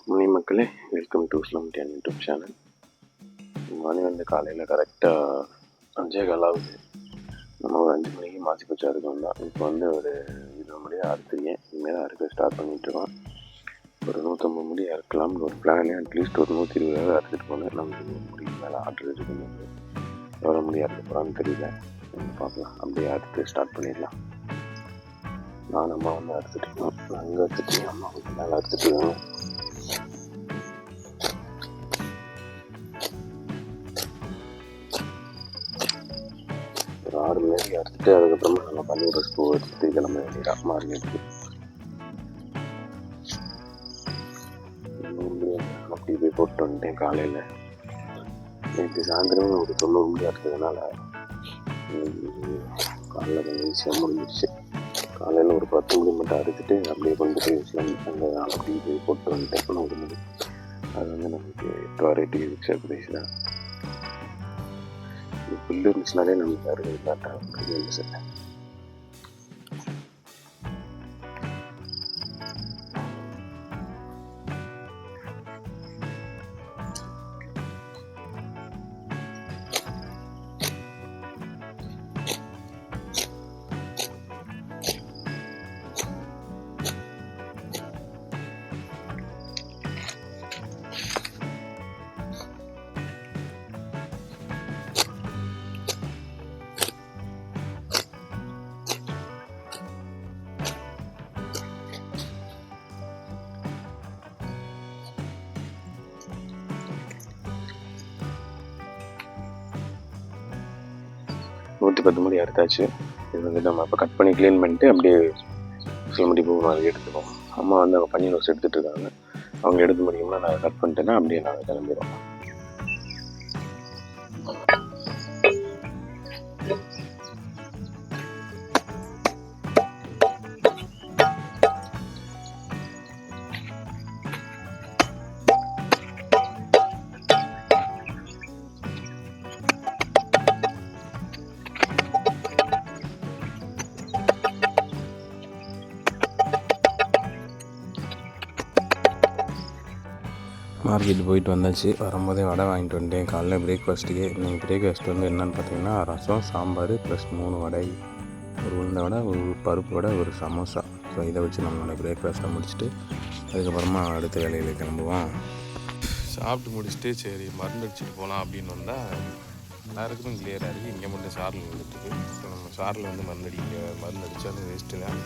மணி மக்களே, welcome to இஸ்லாமிட்டியன் YouTube channel. மணி காலையில் கரெக்டாக 5:15 ஆகுது. நம்ம ஒரு 5 மணிக்கு மாசி பச்சா இருக்கோம் தான். இப்போ ஒரு 20 முடியாக அறுத்துருக்கேன். இனிமேல் தான் அறுக்க ஸ்டார்ட் பண்ணிகிட்ருக்கோம். ஒரு 150 முடி அறுக்கலாம்னு ஒரு பிளானே. அட்லீஸ்ட் ஒரு 120 அறுத்துட்டு போனேன். நமக்கு 100 முடிக்கு மேலே ஆர்டர் இருக்கும்போது எவ்வளோ முடி அறுக்க போகிறான்னு தெரியல. பார்க்கலாம். அப்படியே அறுத்து ஸ்டார்ட் பண்ணிடலாம். நான் அம்மா அறுத்துட்டு இருக்கோம். அங்கே அறுத்துட்டு அம்மா கொஞ்சம் மேலே அறுத்துட்டு இருக்காங்க. ஒரு 6 மணி அறுத்துட்டு அதுக்கப்புறமா நம்ம பன்னீர் ரோஸ் பூ எடுத்துட்டு கிளம்ப வேண்டியதான் மார்க்கெட்டுக்கு. அப்படி போய் போட்டு வந்துட்டேன் காலையில். நேற்று சாயந்தரம் ஒரு 90 மணி அறுத்ததுனால காலையில் கொஞ்சம் ஈஸியாக முடிஞ்சிடுச்சு. காலையில் ஒரு 10 மணி மட்டும் அறுத்துட்டு அப்படியே கொண்டு போய் அங்கே அப்படி போய் போட்டு வந்துட்டேன் 100 மணி. அது நமக்கு 8 ஃபிக்ஸட் ப்ரைஸ் தான். புல்லு இருந்துச்சுனாலே நமக்கு அறுபது காட்டாக சார். நூற்றி 10 முடி அறுத்தாச்சு. இது நம்ம இப்போ கட் பண்ணி க்ளீன் பண்ணிட்டு அப்படியே சிலமுடி பூ மாதிரி எடுத்துக்கோம். அம்மா அவங்க பன்னீர் ரோஸ் எடுத்துகிட்டு இருக்காங்க. அவங்க எடுத்து முடியும்னா நான் கட் பண்ணிட்டேன்னா அப்படியே நாங்கள் கிளம்பிடுவோம். மார்க்கெட்டு போயிட்டு வந்தாச்சு. வரும்போதே வடை வாங்கிட்டு வந்துட்டேன். காலைல பிரேக்ஃபாஸ்ட்டுக்கு. இன்றைக்கி பிரேக்ஃபாஸ்ட் என்னென்னு பார்த்தீங்கன்னா ரசம், சாம்பார் ப்ளஸ் 3 வடை, ஒரு உளுந்த வடை, ஒரு பருப்பு வடை, ஒரு சமோசா. ஸோ இதை வச்சு நம்மளோட பிரேக்ஃபாஸ்ட்டை முடிச்சுட்டு அதுக்கப்புறமா அடுத்த வேலையில் கிளம்புவோம். சாப்பிட்டு முடிச்சுட்டு சரி மருந்து அடிச்சுட்டு போகலாம் அப்படின்னு வந்தால் எல்லாருக்கும் கிளியராக இருக்குது. இங்கே மட்டும் சாரில் வந்துட்டுருக்கு. ஸோ நம்ம சாரில் மருந்து அடித்தா அது வேஸ்ட்டு தான்.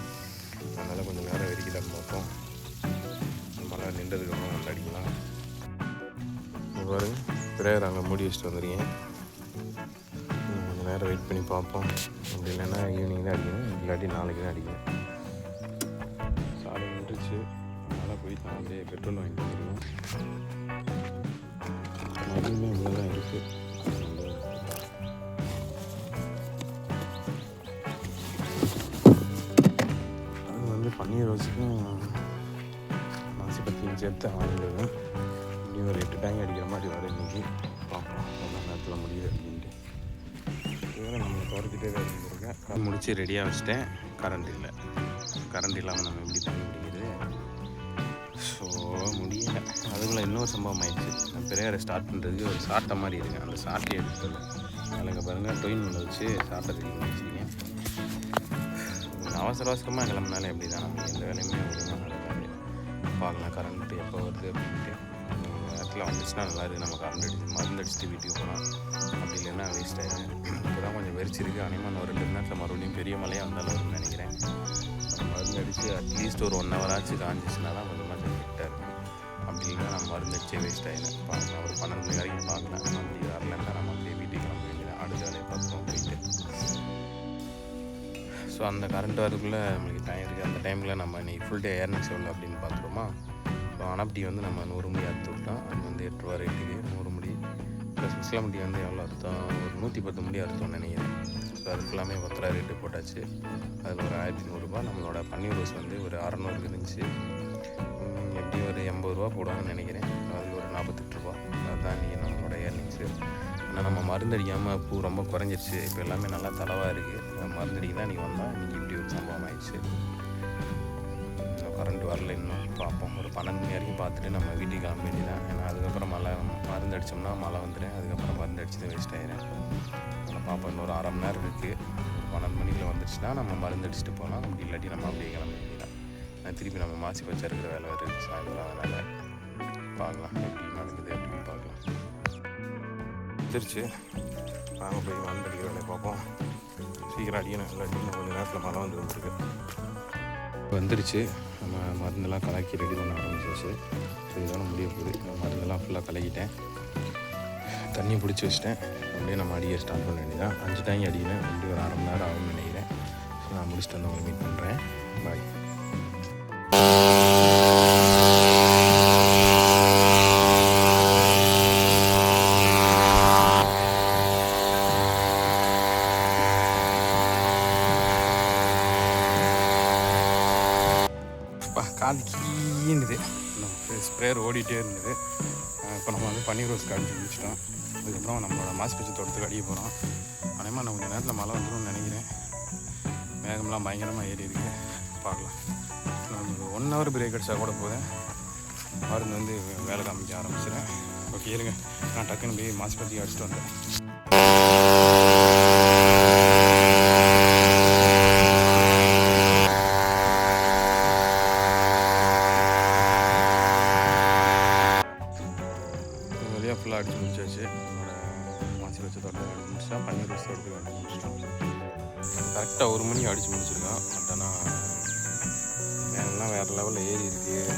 அதனால் கொஞ்சம் நேரம் வெடிக்கலாம்னு பார்ப்போம். மழை நின்றதுக்கப்புறம் வந்து அடிக்கலாம். பாருங்க, பிரேயர் அங்கே மூடி வச்சுட்டு வந்துடுங்க. கொஞ்சம் நேரம் வெயிட் பண்ணி பார்ப்போம். அப்படி இல்லைன்னா ஈவினிங் தான் அடிக்கணும், இல்லாட்டி நாளைக்கு தான் அடிக்கணும். சாலை நின்றுச்சு. நல்லா போயிட்டு நான் அப்படியே பெட்ரோல் வாங்கிட்டு வந்துடுவோம். மதியமே இவ்வளோ தான் இருக்குது. அது பன்னீர் ரோஸுக்கும் மாசி பத்தியும் சேர்த்து வாங்கிடுவேன். இப்படி ஒரு 8 டேங்க் அடிக்கிற மாதிரி வரும் இன்றைக்கி. பார்ப்போம் எவ்வளோ நேரத்தில் முடியுது அப்படின்ட்டு. இதெல்லாம் நம்ம துறக்கிட்டே தான் இருந்துருக்கேன். முடித்து ரெடியாக வச்சுட்டேன். கரண்ட் இல்லை. கரண்ட் இல்லாமல் நம்ம எப்படி தண்ணி பிடிக்குது? ஸோ முடியலை. அதுக்குள்ளே இன்னொரு சம்பவம் ஆயிடுச்சு. நான் பிரேயரை ஸ்டார்ட் பண்ணுறதுக்கு ஒரு சாட்டை மாதிரி இருக்குது. அந்த சாட்டையை எடுத்துல அதில் பாருங்கள் டொயின் பண்ண வச்சு சாட்டை ரெடி பண்ணி வச்சுருக்கேன். அவசரமாக கிளம்புனாலே அப்படி தான். நம்ம எந்த வேலையுமே ஒழுங்காக நடக்காது. பார்க்கலாம் கரண்ட்டு எப்போ வருது அப்படின்ட்டு. நேரத்தில் வந்துச்சுன்னா நல்லா இருக்குது. நம்ம மருந்து அடிச்சுட்டு வீட்டுக்கு போகலாம். அப்படி இல்லைன்னா வேஸ்ட் ஆகிடும். இப்போ தான் கொஞ்சம் வெறிச்சிருக்கு. அனிமன் ஒரு 2 நேரத்தில் மறுபடியும் பெரிய மழையாக வந்தாலும் வரும்னு நினைக்கிறேன். மருந்து அடித்து அட்லீஸ்ட் ஒரு 1 hour ஆச்சு காஞ்சிச்சுன்னா தான் கொஞ்சமாக ஃபிட்டாக இருக்கும். அப்படி இல்லைன்னா நம்ம மருந்து அடிச்சே வேஸ்ட் ஆகிடும். பார்க்கலாம், ஒரு 12 மணி வரைக்கும் பார்க்கலாம். அப்படி வரலன்னா நம்ம அப்படியே வீட்டுக்கு கிளம்ப வேண்டியதான். அடுத்த வேலையை பார்த்துருவோம் போயிட்டு. ஸோ அந்த கரண்ட் வரதுக்குள்ளே நம்மளுக்கு டைம் இருக்குது. அந்த டைமில் நம்ம இன்றைக்கி ஃபுல் டே ஏர்னிங்ஸ் எவ்வளோ அப்படின்னு பார்த்துருவோமா. ஸோ அனப்டி நம்ம 100 முடி அறுத்து விட்டோம். அது 8 ரூபா ரேட்டுக்கு 100 முடி. ப்ளஸ் முஸ்லாமுடி எவ்வளோ அறுத்தோம்? ஒரு 110 முடி அறுத்தோம்னு நினைக்கிறேன். ஸோ அது ஃபுல்லாமே 10 ரூபா ரேட்டு போட்டாச்சு. அதில் ஒரு 1100 ரூபா. நம்மளோட பன்னீர் ரோஸ் ஒரு 600 இருந்துச்சு. எப்படியும் ஒரு 80 ரூபா போடுவாங்கன்னு நினைக்கிறேன். அது ஒரு 48 ரூபா. அதுதான் இன்றைக்கி நம்மளோட ஏர்னிங்ஸு. ஆனால் நம்ம மருந்து அடிக்காமல் பூ ரொம்ப குறைஞ்சிருச்சு. இப்போ எல்லாமே நல்லா தளவாக இருக்குது. மருந்து அடிக்க தான் இன்றைக்கி வந்தால் இன்றைக்கி இப்படி ஒரு சம்பவம் ஆயிடுச்சு. கரண்ட் வரல இன்னும். பார்ப்போம், ஒரு 12 மணி வரைக்கும் பார்த்துட்டு நம்ம வீட்டுக்கு கிளம்ப வேண்டியதான். ஏன்னா அதுக்கப்புறம் மருந்து அடித்தோம்னா மழை வந்துடும். அதுக்கப்புறம் மருந்து அடிச்சது வேஸ்ட் ஆகிடும். அதனால் பார்ப்போம், இன்னொரு 1/2 மணி நேரம் இருக்குது. 12 மணியில் வந்துடுச்சுன்னா நம்ம மருந்து அடிச்சுட்டு போகலாம். அப்படி இல்லாட்டி நம்ம அப்படியே கிளம்ப வேண்டியதான். நான் திருப்பி நம்ம மாசி பச்சை இருக்கிற வேலை வருது சாயந்தரம். அதனால் பார்க்கலாம் எப்படி நடக்குது அப்படின்னு பார்க்கலாம். வந்துருச்சு, நாங்கள் போய் மருந்து அடிக்கிற வேலையை பார்ப்போம். சீக்கிரம் அடிக்கணும், இல்லாட்டி கொஞ்சம் நேரத்தில் மழை வந்துருக்கு. வந்துருச்சு, நம்ம மருந்தெல்லாம் கலக்கி ரெடி பண்ண ஆரம்பிச்சிச்சு. ஸோ இதெல்லாம் முடிய போகுது. மருந்தெல்லாம் ஃபுல்லாக கலக்கிட்டேன், தண்ணி பிடிச்சி வச்சிட்டேன். அப்படியே நம்ம அடிக்க ஸ்டார்ட் பண்ண வேண்டியதான். 5 டைம் அடிக்கிறேன், அப்படி ஒரு 1/2 மணி நேரம் ஆகும்னு நினைக்கிறேன். ஸோ நான் முடிச்சுட்டு வந்து உங்களை மீட் பண்ணுறேன். பாய். காது கீன்னுது. ஸ்ப்ரேயர் ஓடிட்டே இருந்தது. இப்போ நம்ம வந்து பன்னீர் ரோஸ்க்கு அடிச்சு முடிச்சிட்டோம். அதுக்கப்புறம் நம்மளோட மாஸ்பேச்சு தோட்டத்துக்கு அடிக்க போகிறோம். அதேமாதிரி நான் கொஞ்சம் நேரத்தில் மழை வந்துடும் நினைக்கிறேன். மேகம்லாம் பயங்கரமாக ஏறி இருக்குது. பார்க்கலாம். நமக்கு 1 ஹவர் பிரேக் அடிச்சா கூட போதும், மருந்து வந்து வேலை காமிக்க ஆரம்பிச்சிடுறேன். ஓகே இருங்க, நான் டக்குன்னு போய் மாஸ்பேச்சுக்கு அடிச்சுட்டு வந்தேன். ஃபுல்லாக அடிச்சு முடிச்சாச்சு. என்னோட மாசி வச்ச தோட்டத்தை அடிச்சு முடிச்சா, பன்னீர் ரோஸ் தோட்டத்துக்கு அடிச்சு முடிச்சிட்டோம். கரெக்டாக 1 மணி அடித்து முடிச்சிருக்கான். பட் ஆனால் மேலாம் வேறு லெவலில் ஏறி இருக்குது.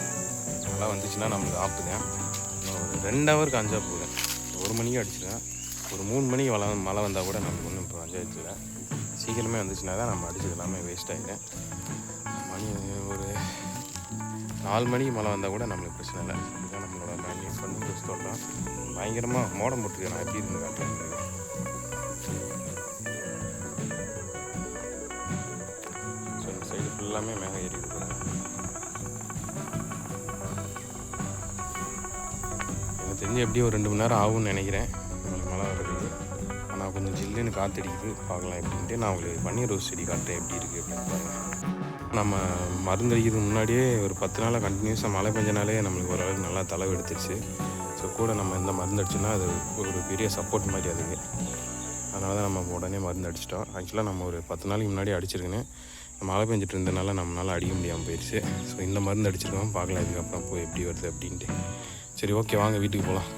நல்லா வந்துச்சுன்னா நம்மளுக்கு ஆப்புதான். ஒரு 2 ஹவருக்கு அஞ்சா போகுது. 1 மணிக்கு அடிச்சிருக்கேன். ஒரு 3 மணிக்கு மழை வந்தால் கூட நம்மளுக்கு ஒன்றும் இப்போ அஞ்சாயிடுச்சுல. சீக்கிரமே வந்துச்சுன்னா தான் நம்ம அடிச்சது எல்லாமே வேஸ்ட் ஆகிடும். மணி ஒரு 4 மணிக்கு மழை வந்தால் கூட நம்மளுக்கு பிரச்சனை இல்லை. இதுதான் நம்மளோட பன்னீர் ரோஸ் தோட்டம். பயங்கரமாக மோடம் போட்டுருக்கேன். நான் எப்படி இருந்து காட்டுறேன். ஸோ இந்த சைடு ஃபுல்லாமே மேகம் ஏறி இருக்குது. எனக்கு தெரிஞ்சு எப்படியும் ஒரு 2 மணி நேரம் ஆகும்னு நினைக்கிறேன் உங்களுக்கு மழை வர்றதுக்கு. ஆனால் கொஞ்சம் ஜில்லுன்னு காற்றடிக்குது. பார்க்கலாம் எப்படின்ட்டு. நான் உங்களுக்கு பன்னீர் ரோஸ் செடி காட்டுறேன் எப்படி இருக்குது அப்படின்னு பாருங்கள். நம்ம மருந்தடிக்கிறதுக்கு முன்னாடியே ஒரு 10 நாளாக கண்டினியூஸாக மழை பெஞ்சனாலே நம்மளுக்கு ஓரளவுக்கு நல்லா தளவு எடுத்துருச்சு. ஸோ கூட நம்ம இந்த மருந்து அடிச்சோன்னா அது ஒரு பெரிய சப்போர்ட் மாதிரி அதுக்கு. அதனால தான் நம்ம உடனே மருந்து அடிச்சிட்டோம். ஆக்சுவலாக நம்ம ஒரு 10 நாளைக்கு முன்னாடி அடிச்சிருக்கேன். மழை பெஞ்சிட்டு இருந்ததுனால நம்மளால் அடிக்க முடியாமல் போயிடுச்சு. ஸோ இந்த மருந்து அடிச்சிருக்கோம். பார்க்கலாம் இதுக்கப்புறம் போய் எப்படி வருது அப்படின்ட்டு. சரி ஓகே, வாங்க வீட்டுக்கு போகலாம்.